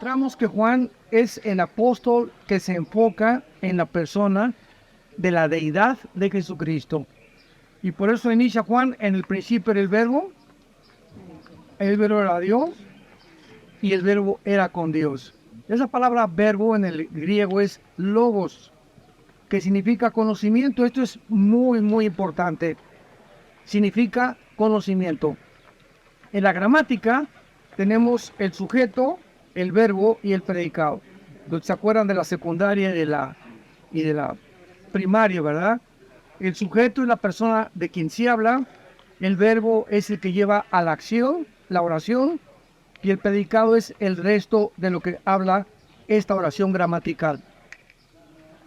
encontramos que Juan es el apóstol que se enfoca en la persona de la deidad de Jesucristo. Y por eso inicia Juan: en el principio era el verbo era Dios y el verbo era con Dios. Esa palabra verbo en el griego es logos, que significa conocimiento. Esto es muy importante. Significa conocimiento. En la gramática tenemos el sujeto, el verbo y el predicado. ¿Se acuerdan de la secundaria y de la primaria, verdad? El sujeto es la persona de quien se habla, el verbo es el que lleva a la acción, la oración, y el predicado es el resto de lo que habla esta oración gramatical.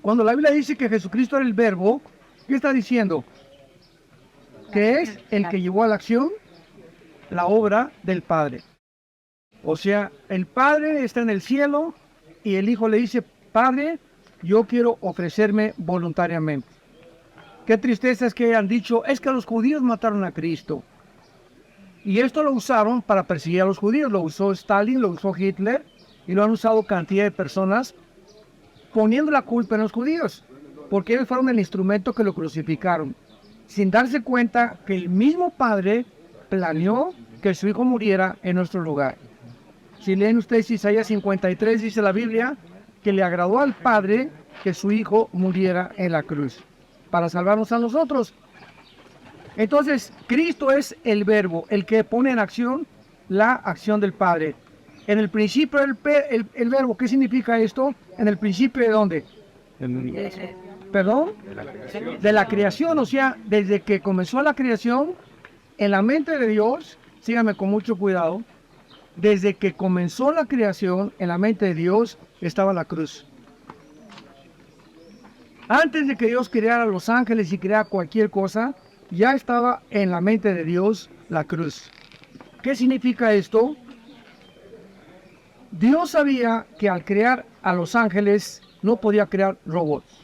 Cuando la Biblia dice que Jesucristo era el verbo, ¿qué está diciendo? Que es el que llevó a la acción la obra del Padre. O sea, el Padre está en el cielo y el Hijo le dice: Padre, yo quiero ofrecerme voluntariamente. Qué tristeza es que hayan dicho: es que los judíos mataron a Cristo. Y esto lo usaron para perseguir a los judíos. Lo usó Stalin, lo usó Hitler, y lo han usado cantidad de personas poniendo la culpa en los judíos, porque ellos fueron el instrumento que lo crucificaron, sin darse cuenta que el mismo Padre planeó que su Hijo muriera en nuestro lugar. Si leen ustedes Isaías 53, dice la Biblia que le agradó al Padre que su Hijo muriera en la cruz, para salvarnos a nosotros. Entonces, Cristo es el verbo, el que pone en acción la acción del Padre. En el principio el verbo, ¿qué significa esto? En el principio, ¿de dónde? ¿Perdón? De la creación, o sea, desde que comenzó la creación, en la mente de Dios, síganme con mucho cuidado, desde que comenzó la creación, en la mente de Dios estaba la cruz. Antes de que Dios creara los ángeles y creara cualquier cosa, ya estaba en la mente de Dios la cruz. ¿Qué significa esto? Dios sabía que al crear a los ángeles no podía crear robots.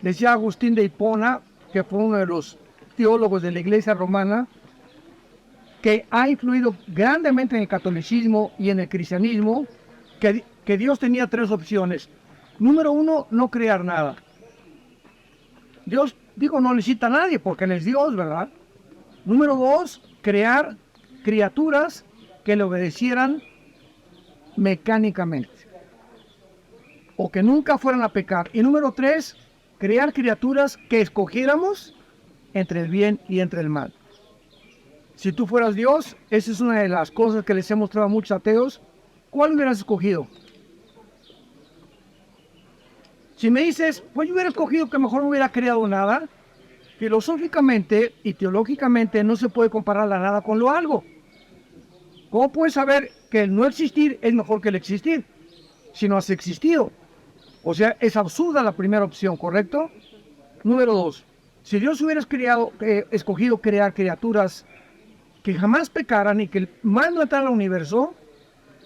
Decía Agustín de Hipona, que fue uno de los teólogos de la Iglesia romana, que ha influido grandemente en el catolicismo y en el cristianismo, que Dios tenía tres opciones. Número uno, no crear nada. Dios, no necesita a nadie porque Él es Dios, ¿verdad? Número dos, crear criaturas que le obedecieran mecánicamente, o que nunca fueran a pecar. Y número tres, crear criaturas que escogiéramos entre el bien y entre el mal. Si tú fueras Dios, esa es una de las cosas que les he mostrado a muchos ateos. ¿Cuál hubieras escogido? Si me dices: pues yo hubiera escogido que mejor no hubiera creado nada, filosóficamente y teológicamente no se puede comparar la nada con lo algo. ¿Cómo puedes saber que el no existir es mejor que el existir si no has existido? O sea, es absurda la primera opción, ¿correcto? Número dos, si Dios hubiera escogido crear criaturas que jamás pecaran y que más no entraran al universo,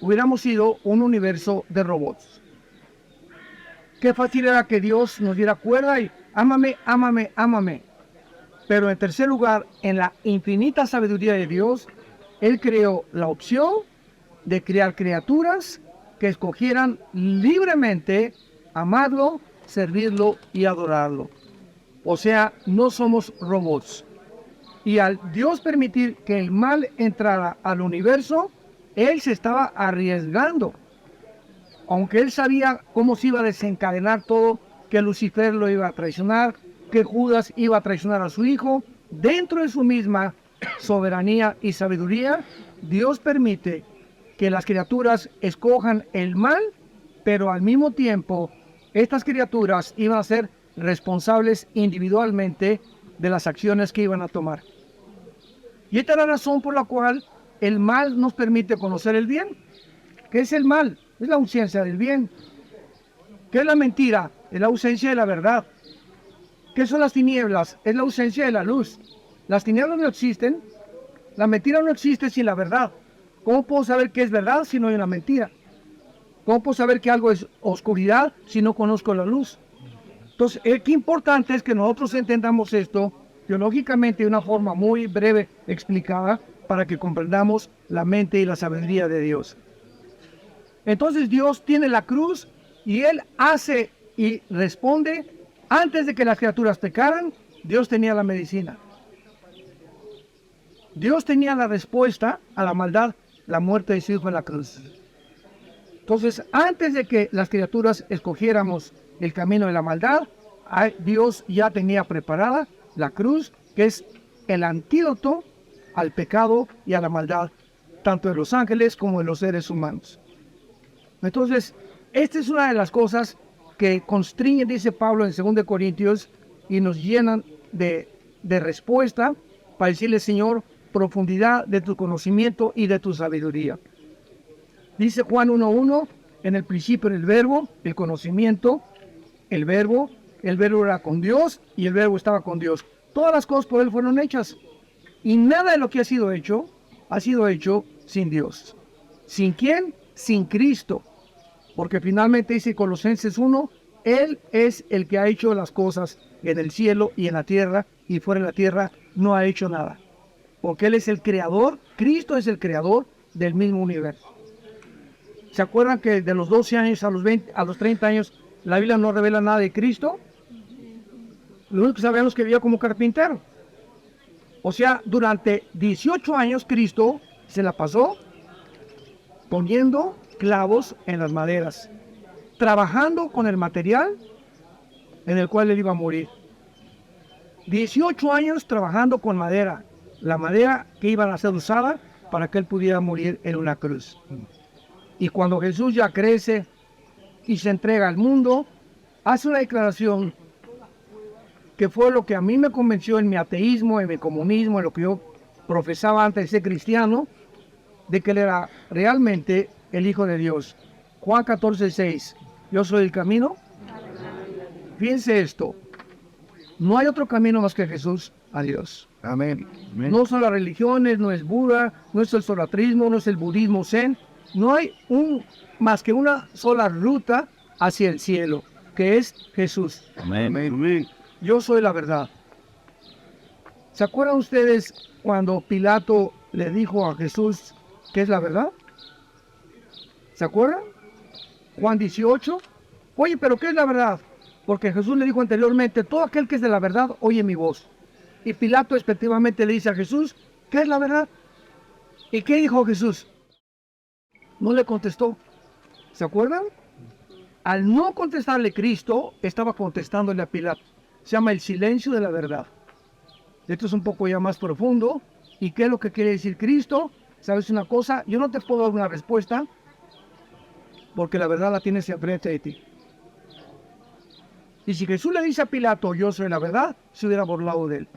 hubiéramos sido un universo de robots. Qué fácil era que Dios nos diera cuerda y ámame, ámame, ámame. Pero en tercer lugar, en la infinita sabiduría de Dios, Él creó la opción de crear criaturas que escogieran libremente amarlo, servirlo y adorarlo. O sea, no somos robots. Y al Dios permitir que el mal entrara al universo, Él se estaba arriesgando. Aunque Él sabía cómo se iba a desencadenar todo, que Lucifer lo iba a traicionar, que Judas iba a traicionar a su hijo, dentro de su misma soberanía y sabiduría, Dios permite que las criaturas escojan el mal, pero al mismo tiempo, estas criaturas iban a ser responsables individualmente de las acciones que iban a tomar. Y esta es la razón por la cual el mal nos permite conocer el bien. ¿Qué es el mal? Es la ausencia del bien. ¿Qué es la mentira? Es la ausencia de la verdad. ¿Qué son las tinieblas? Es la ausencia de la luz. Las tinieblas no existen. La mentira no existe sin la verdad. ¿Cómo puedo saber qué es verdad si no hay una mentira? ¿Cómo puedo saber que algo es oscuridad si no conozco la luz? Entonces, qué importante es que nosotros entendamos esto teológicamente de una forma muy breve explicada para que comprendamos la mente y la sabiduría de Dios. Entonces Dios tiene la cruz y Él hace y responde. Antes de que las criaturas pecaran, Dios tenía la medicina. Dios tenía la respuesta a la maldad, la muerte de su Hijo en la cruz. Entonces, antes de que las criaturas escogiéramos el camino de la maldad, Dios ya tenía preparada la cruz, que es el antídoto al pecado y a la maldad, tanto de los ángeles como de los seres humanos. Entonces, esta es una de las cosas que constriñen, dice Pablo en 2 Corintios, y nos llenan de respuesta para decirle, Señor, profundidad de tu conocimiento y de tu sabiduría. Dice Juan 1:1, en el principio era el verbo, el conocimiento, el verbo era con Dios y el verbo estaba con Dios. Todas las cosas por Él fueron hechas y nada de lo que ha sido hecho sin Dios. ¿Sin quién? Sin Cristo. Porque finalmente dice Colosenses 1, Él es el que ha hecho las cosas en el cielo y en la tierra, y fuera de la tierra no ha hecho nada. Porque Él es el creador, Cristo es el creador del mismo universo. ¿Se acuerdan que de los 12 años a los 30 años la Biblia no revela nada de Cristo? Lo único que sabemos es que vivía como carpintero. O sea, durante 18 años Cristo se la pasó poniendo clavos en las maderas, trabajando con el material en el cual él iba a morir. 18 años trabajando con madera, la madera que iba a ser usada para que él pudiera morir en una cruz. Y cuando Jesús ya crece y se entrega al mundo, hace una declaración que fue lo que a mí me convenció en mi ateísmo, en mi comunismo, en lo que yo profesaba antes de ser cristiano, de que él era realmente el Hijo de Dios. Juan 14:6, yo soy el camino. Fíjense esto, no hay otro camino más que Jesús a Dios. Amén. Amén. No son las religiones, no es Buda, no es el zoroastrismo, no es el budismo zen. No hay más que una sola ruta hacia el cielo, que es Jesús. Amén. Amén. Yo soy la verdad. ¿Se acuerdan ustedes cuando Pilato le dijo a Jesús qué es la verdad? ¿Se acuerdan? Juan 18. Oye, pero ¿qué es la verdad? Porque Jesús le dijo anteriormente, todo aquel que es de la verdad, oye mi voz. Y Pilato respectivamente le dice a Jesús, ¿qué es la verdad? ¿Y qué dijo Jesús? No le contestó. ¿Se acuerdan? Al no contestarle Cristo, estaba contestándole a Pilato. Se llama el silencio de la verdad. Esto es un poco ya más profundo. ¿Y qué es lo que quiere decir Cristo? ¿Sabes una cosa? Yo no te puedo dar una respuesta porque la verdad la tienes enfrente de ti. Y si Jesús le dice a Pilato, yo soy la verdad, se hubiera burlado de él.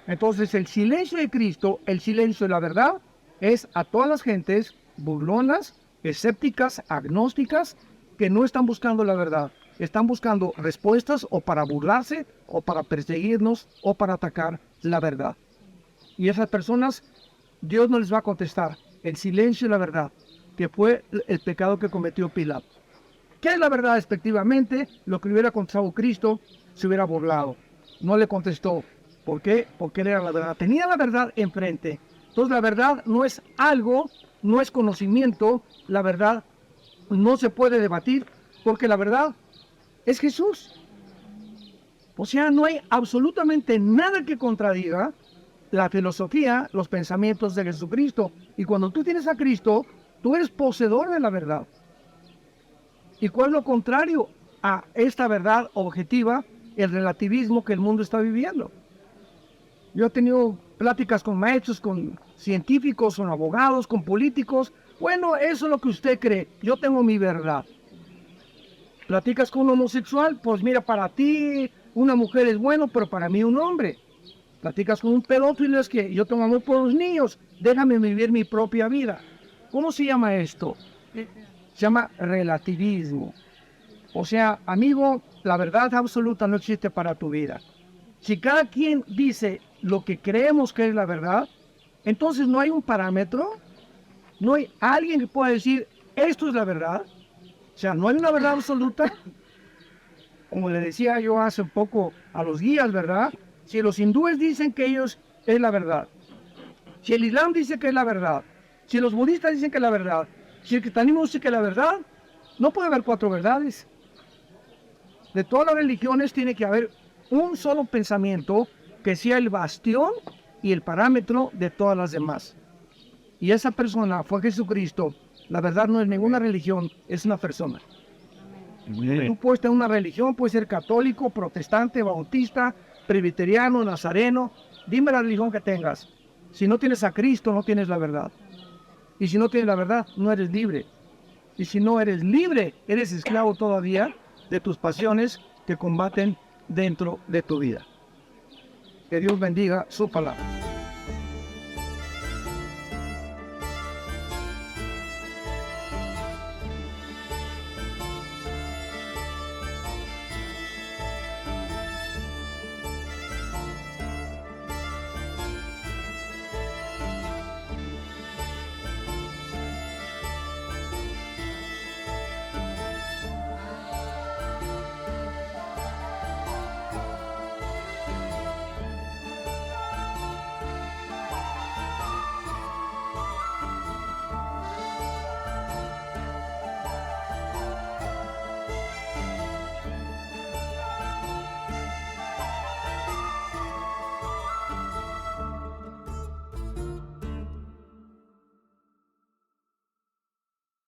Entonces el silencio de Cristo, el silencio de la verdad, es a todas las gentes burlonas, escépticas, agnósticas, que no están buscando la verdad. Están buscando respuestas o para burlarse, o para perseguirnos, o para atacar la verdad. Y esas personas, Dios no les va a contestar. El silencio de la verdad, que fue el pecado que cometió Pilato. ¿Qué es la verdad? Respectivamente, lo que le hubiera contestado Cristo, se hubiera burlado. No le contestó. ¿Por qué? Porque él era la verdad. Tenía la verdad enfrente. Entonces la verdad no es algo, no es conocimiento. La verdad no se puede debatir, porque la verdad es Jesús. O sea, no hay absolutamente nada que contradiga la filosofía, los pensamientos de Jesucristo. Y cuando tú tienes a Cristo, tú eres poseedor de la verdad. ¿Y cuál es lo contrario a esta verdad objetiva? El relativismo que el mundo está viviendo. Yo he tenido pláticas con maestros, con científicos, con abogados, con políticos. Bueno, eso es lo que usted cree. Yo tengo mi verdad. Platicas con un homosexual, pues mira, para ti una mujer es bueno, pero para mí un hombre. Platicas con un pedófilo, es que yo tengo amor por los niños, déjame vivir mi propia vida. ¿Cómo se llama esto? Se llama relativismo. O sea, amigo, la verdad absoluta no existe para tu vida. Si cada quien dice lo que creemos que es la verdad, entonces no hay un parámetro, no hay alguien que pueda decir, esto es la verdad. O sea, no hay una verdad absoluta. Como le decía yo hace un poco a los guías, ¿verdad? Si los hindúes dicen que ellos es la verdad, si el Islam dice que es la verdad, si los budistas dicen que es la verdad, Si el cristianismo dice que la verdad, no puede haber cuatro verdades. De todas las religiones tiene que haber un solo pensamiento que sea el bastión y el parámetro de todas las demás. Y esa persona fue Jesucristo. La verdad no es ninguna religión, es una persona. Tú puedes tener una religión, puedes ser católico, protestante, bautista, presbiteriano, nazareno. Dime la religión que tengas. Si no tienes a Cristo, no tienes la verdad. Y si no tienes la verdad, no eres libre. Y si no eres libre, eres esclavo todavía de tus pasiones que combaten dentro de tu vida. Que Dios bendiga su palabra.